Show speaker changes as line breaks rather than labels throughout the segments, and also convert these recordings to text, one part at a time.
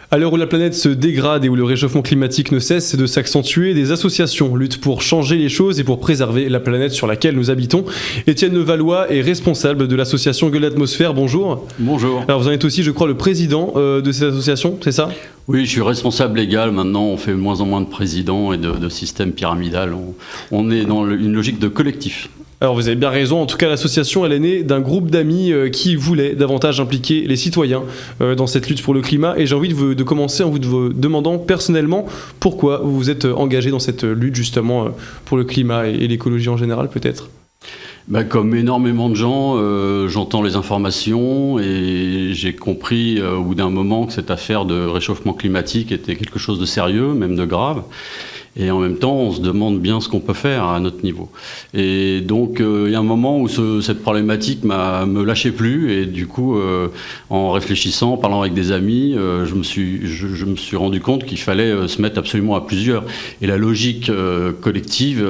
À l'heure où la planète se dégrade et où le réchauffement climatique ne cesse de s'accentuer, des associations luttent pour changer les choses et pour préserver la planète sur laquelle nous habitons. Étienne Levallois est responsable de l'association Gueule d'Atmosphère. Bonjour.
Bonjour.
Alors vous en êtes aussi, je crois, le président de cette association, c'est ça ?
Oui, je suis responsable légal. Maintenant, on fait de moins en moins de présidents et de système pyramidal. On est dans une logique de collectif.
Alors vous avez bien raison, en tout cas l'association elle est née d'un groupe d'amis qui voulait davantage impliquer les citoyens dans cette lutte pour le climat, et j'ai envie de commencer en vous demandant personnellement pourquoi vous vous êtes engagé dans cette lutte justement pour le climat et l'écologie en général peut-être.
Comme énormément de gens, j'entends les informations et j'ai compris au bout d'un moment que cette affaire de réchauffement climatique était quelque chose de sérieux, même de grave. Et en même temps, on se demande bien ce qu'on peut faire à notre niveau. Et donc, il y a un moment où cette problématique me lâchait plus. Et du coup, en réfléchissant, en parlant avec des amis, je me suis rendu compte qu'il fallait se mettre absolument à plusieurs. Et la logique collective,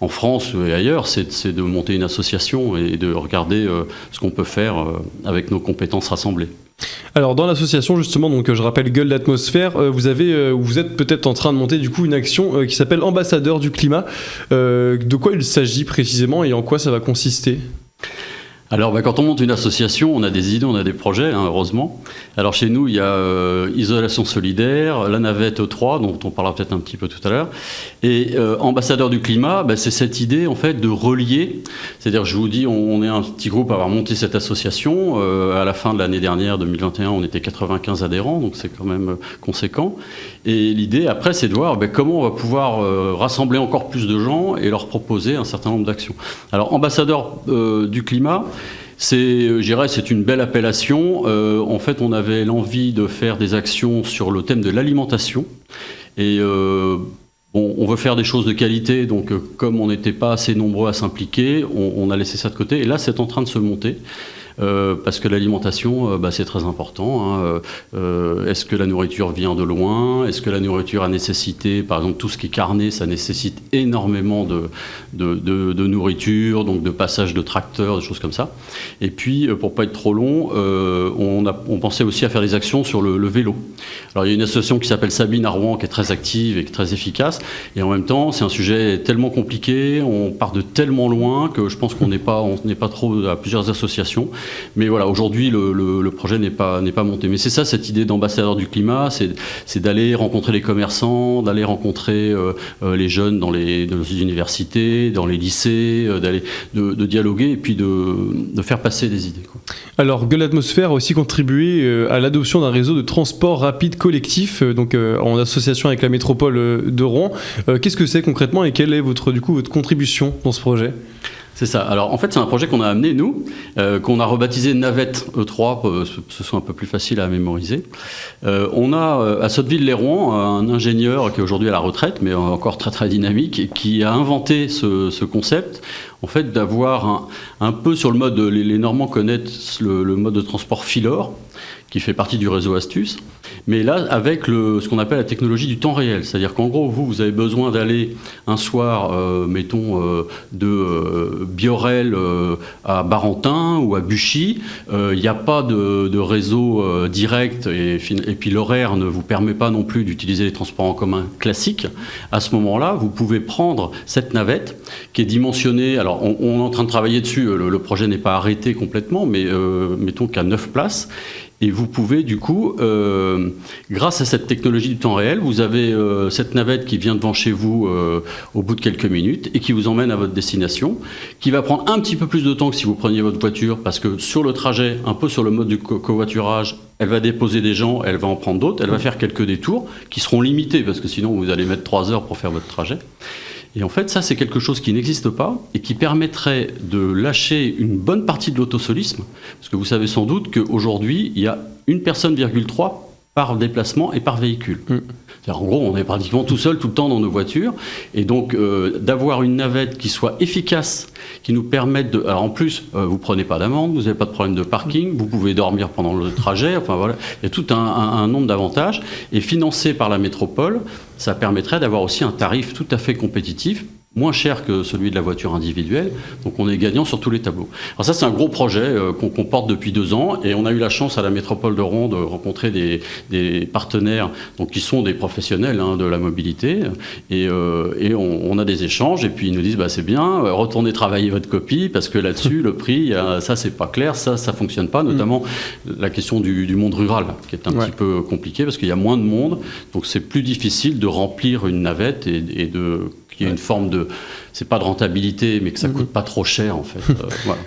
en France et ailleurs, c'est de monter une association et de regarder ce qu'on peut faire avec nos compétences rassemblées.
Alors dans l'association justement, donc je rappelle Gueule d'Atmosphère, vous êtes peut-être en train de monter du coup une action qui s'appelle Ambassadeur du climat. De quoi il s'agit précisément et en quoi ça va consister ?
Alors, quand on monte une association, on a des idées, on a des projets, heureusement. Alors, chez nous, il y a Isolation Solidaire, la navette 3, dont on parlera peut-être un petit peu tout à l'heure. Et Ambassadeur du climat, c'est cette idée, en fait, de relier. C'est-à-dire, je vous dis, on est un petit groupe à avoir monté cette association. À la fin de l'année dernière, 2021, on était 95 adhérents, donc c'est quand même conséquent. Et l'idée, après, c'est de voir comment on va pouvoir rassembler encore plus de gens et leur proposer un certain nombre d'actions. Alors, Ambassadeur du climat, c'est une belle appellation. En fait, on avait l'envie de faire des actions sur le thème de l'alimentation. Et on veut faire des choses de qualité, donc comme on n'était pas assez nombreux à s'impliquer, on a laissé ça de côté. Et là, c'est en train de se monter. Parce que l'alimentation, c'est très important. Est-ce que la nourriture vient de loin ? Est-ce que la nourriture a nécessité, par exemple, tout ce qui est carné, ça nécessite énormément de nourriture, donc de passage de tracteurs, des choses comme ça. Et puis, pour pas être trop long, on pensait aussi à faire des actions sur le vélo. Alors, il y a une association qui s'appelle Sabine à Rouen, qui est très active et qui est très efficace. Et en même temps, c'est un sujet tellement compliqué, on part de tellement loin que je pense qu'on n'est pas trop à plusieurs associations. Mais voilà, aujourd'hui, le projet n'est pas monté. Mais c'est ça, cette idée d'ambassadeur du climat, c'est d'aller rencontrer les commerçants, d'aller rencontrer les jeunes dans les universités, dans les lycées, de dialoguer et puis de faire passer des idées, quoi.
Alors, Gueule d'Atmosphère a aussi contribué à l'adoption d'un réseau de transport rapide collectif, donc en association avec la métropole de Rouen. Qu'est-ce que c'est concrètement et quelle est votre contribution dans ce projet ?
C'est ça. Alors, en fait, c'est un projet qu'on a amené, nous, qu'on a rebaptisé Navette E3, pour que ce soit un peu plus facile à mémoriser. On a, à Sotteville-lès-Rouen, un ingénieur qui est aujourd'hui à la retraite, mais encore très, très dynamique, qui a inventé ce concept, en fait, d'avoir un peu sur le mode, les Normands connaissent le mode de transport Philor, qui fait partie du réseau Astuce, mais là, avec ce qu'on appelle la technologie du temps réel. C'est-à-dire qu'en gros, vous avez besoin d'aller un soir, de Biorel à Barentin ou à Buchy. Il n'y a pas de réseau direct et puis l'horaire ne vous permet pas non plus d'utiliser les transports en commun classiques. À ce moment-là, vous pouvez prendre cette navette qui est dimensionnée. Alors, on est en train de travailler dessus. Le projet n'est pas arrêté complètement, mais mettons qu'à 9 places. Et vous pouvez du coup, grâce à cette technologie du temps réel, vous avez cette navette qui vient devant chez vous au bout de quelques minutes et qui vous emmène à votre destination, qui va prendre un petit peu plus de temps que si vous preniez votre voiture, parce que sur le trajet, un peu sur le mode du covoiturage, elle va déposer des gens, elle va en prendre d'autres, elle va faire quelques détours qui seront limités, parce que sinon vous allez mettre 3 heures pour faire votre trajet. Et en fait, ça, c'est quelque chose qui n'existe pas et qui permettrait de lâcher une bonne partie de l'autosolisme. Parce que vous savez sans doute qu'aujourd'hui, il y a 1,3 personne par déplacement et par véhicule. C'est-à-dire, en gros, on est pratiquement tout seul tout le temps dans nos voitures. Et donc, d'avoir une navette qui soit efficace, qui nous permette de... Alors en plus, vous ne prenez pas d'amende, vous n'avez pas de problème de parking, vous pouvez dormir pendant le trajet, enfin voilà. Il y a tout un nombre d'avantages. Et financé par la métropole, ça permettrait d'avoir aussi un tarif tout à fait compétitif. moins cher que celui de la voiture individuelle. Donc on est gagnant sur tous les tableaux. Alors ça, c'est un gros projet qu'on porte depuis 2 ans, et on a eu la chance à la métropole de Rouen de rencontrer des partenaires donc, qui sont des professionnels de la mobilité, et on a des échanges, et puis ils nous disent c'est bien, retournez travailler votre copie, parce que là-dessus, le prix, ça c'est pas clair, ça fonctionne pas, notamment la question du monde rural, qui est un petit peu compliqué, parce qu'il y a moins de monde, donc c'est plus difficile de remplir une navette et qu'il y ait une forme de, c'est pas de rentabilité, mais que ça coûte pas trop cher en fait. Voilà.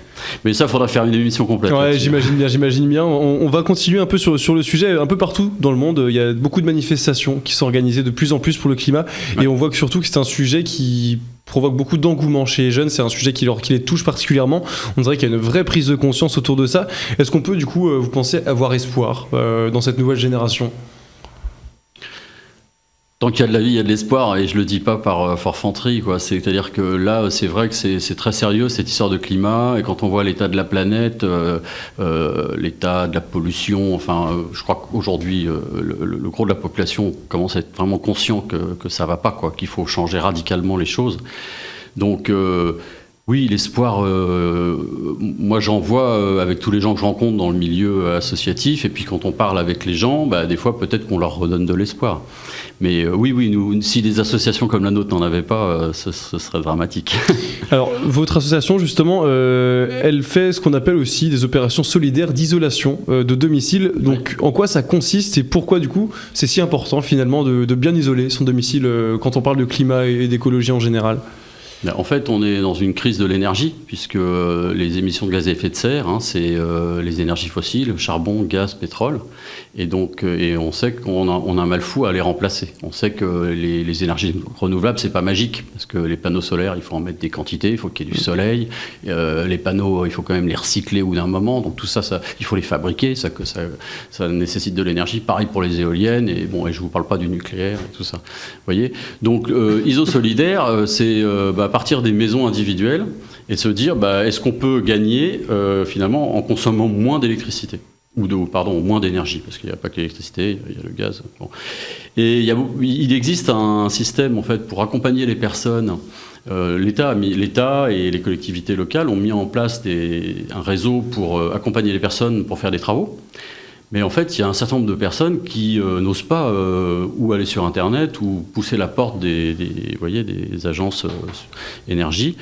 Mais ça, faudra faire une émission complète.
Ouais, j'imagine bien. On va continuer un peu sur le sujet. Un peu partout dans le monde, il y a beaucoup de manifestations qui sont organisées de plus en plus pour le climat, et on voit que surtout que c'est un sujet qui provoque beaucoup d'engouement chez les jeunes. C'est un sujet qui les touche particulièrement. On dirait qu'il y a une vraie prise de conscience autour de ça. Est-ce qu'on peut du coup, vous pensez, avoir espoir dans cette nouvelle génération ?
Tant qu'il y a de la vie, il y a de l'espoir, et je le dis pas par forfanterie, quoi. C'est-à-dire que là, c'est vrai que c'est très sérieux cette histoire de climat, et quand on voit l'état de la planète, l'état de la pollution, je crois qu'aujourd'hui, le gros de la population commence à être vraiment conscient que ça va pas, quoi, qu'il faut changer radicalement les choses. Donc oui, l'espoir, moi j'en vois avec tous les gens que je rencontre dans le milieu associatif, et puis quand on parle avec les gens, des fois peut-être qu'on leur redonne de l'espoir. Mais oui, si des associations comme la nôtre n'en avaient pas, ce serait dramatique.
Alors, votre association, justement, elle fait ce qu'on appelle aussi des opérations solidaires d'isolation de domicile. Donc, en quoi ça consiste, et pourquoi, du coup, c'est si important, finalement, de bien isoler son domicile quand on parle de climat et d'écologie en général ?
En fait, on est dans une crise de l'énergie, puisque les émissions de gaz à effet de serre, c'est les énergies fossiles, charbon, gaz, pétrole. Et donc, on sait qu'on a un mal fou à les remplacer. On sait que les énergies renouvelables, c'est pas magique, parce que les panneaux solaires, il faut en mettre des quantités, il faut qu'il y ait du soleil. Les panneaux, il faut quand même les recycler au bout d'un moment. Donc tout ça, il faut les fabriquer, ça nécessite de l'énergie. Pareil pour les éoliennes, et je vous parle pas du nucléaire et tout ça. Vous voyez ? Donc, ISO solidaire, c'est à partir des maisons individuelles, et se dire est-ce qu'on peut gagner finalement en consommant moins d'électricité, moins d'énergie, parce qu'il n'y a pas que l'électricité, il y a le gaz. Bon. Et il existe un système en fait pour accompagner les personnes. L'État et les collectivités locales ont mis en place un réseau pour accompagner les personnes pour faire des travaux. Mais en fait, il y a un certain nombre de personnes qui n'osent pas ou aller sur Internet ou pousser la porte des agences énergie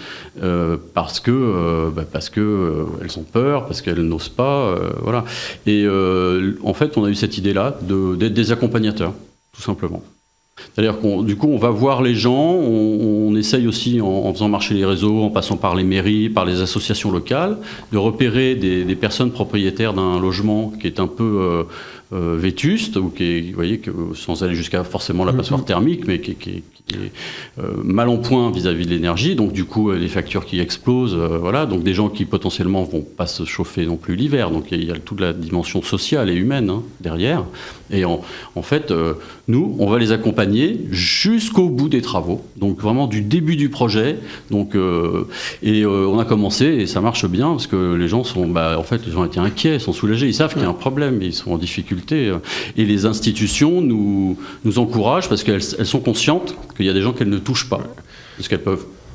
parce que elles ont peur, parce qu'elles n'osent pas, voilà. Et en fait, on a eu cette idée-là d'être des accompagnateurs, tout simplement. C'est-à-dire qu'on va voir les gens, on essaye aussi, en faisant marcher les réseaux, en passant par les mairies, par les associations locales, de repérer des personnes propriétaires d'un logement qui est un peu vétuste, ou qui est, vous voyez, sans aller jusqu'à forcément la passoire thermique, mais qui est mal en point vis-à-vis de l'énergie, donc du coup les factures qui explosent, voilà, donc des gens qui potentiellement vont pas se chauffer non plus l'hiver, donc il y a toute la dimension sociale et humaine derrière, et en fait nous on va les accompagner jusqu'au bout des travaux, donc vraiment du début du projet, donc on a commencé et ça marche bien parce que les gens sont, en fait les gens étaient inquiets, sont soulagés, ils savent qu'il y a un problème, ils sont en difficulté, et les institutions nous encouragent parce qu'elles sont conscientes qu'il y a des gens qu'elles ne touchent pas, parce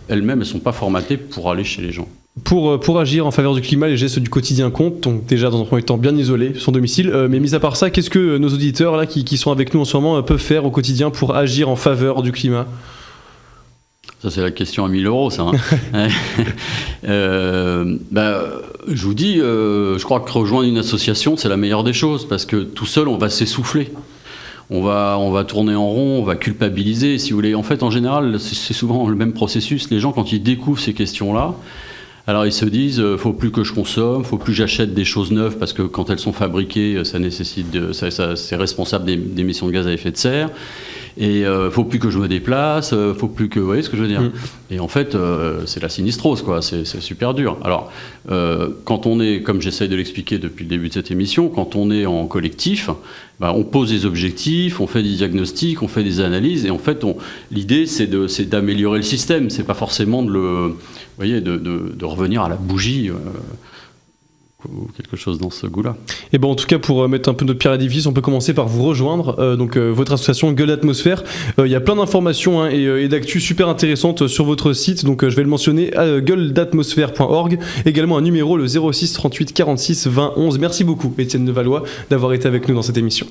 elles-mêmes, elles ne sont pas formatées pour aller chez les gens.
Pour agir en faveur du climat, les gestes du quotidien comptent, donc déjà dans un premier temps bien isoler son domicile, mais mis à part ça, qu'est-ce que nos auditeurs là, qui sont avec nous en ce moment peuvent faire au quotidien pour agir en faveur du climat ?
Ça, c'est la question à 1 000 €, ça. Je vous dis, je crois que rejoindre une association, c'est la meilleure des choses, parce que tout seul, on va s'essouffler. On va tourner en rond, on va culpabiliser, si vous voulez. En fait, en général, c'est souvent le même processus. Les gens, quand ils découvrent ces questions-là, alors ils se disent, faut plus que je consomme, faut plus que j'achète des choses neuves, parce que quand elles sont fabriquées, ça nécessite, c'est responsable d'émissions de gaz à effet de serre. Et faut plus que je me déplace, faut plus que, vous voyez ce que je veux dire. Et en fait, c'est la sinistrose, quoi. C'est super dur. Alors, quand on est, comme j'essaye de l'expliquer depuis le début de cette émission, quand on est en collectif, on pose des objectifs, on fait des diagnostics, on fait des analyses, et en fait, l'idée, c'est d'améliorer le système. C'est pas forcément de revenir à la bougie ou quelque chose dans ce goût-là.
Et bon, en tout cas, pour mettre un peu notre pierre à l'édifice, on peut commencer par vous rejoindre. Votre association Gueule d'Atmosphère. Il y a plein d'informations et d'actu super intéressantes sur votre site. Donc, je vais le mentionner, gueuledatmosphère.org. Également un numéro, le 06 38 46 20 11. Merci beaucoup, Étienne Devallois, d'avoir été avec nous dans cette émission.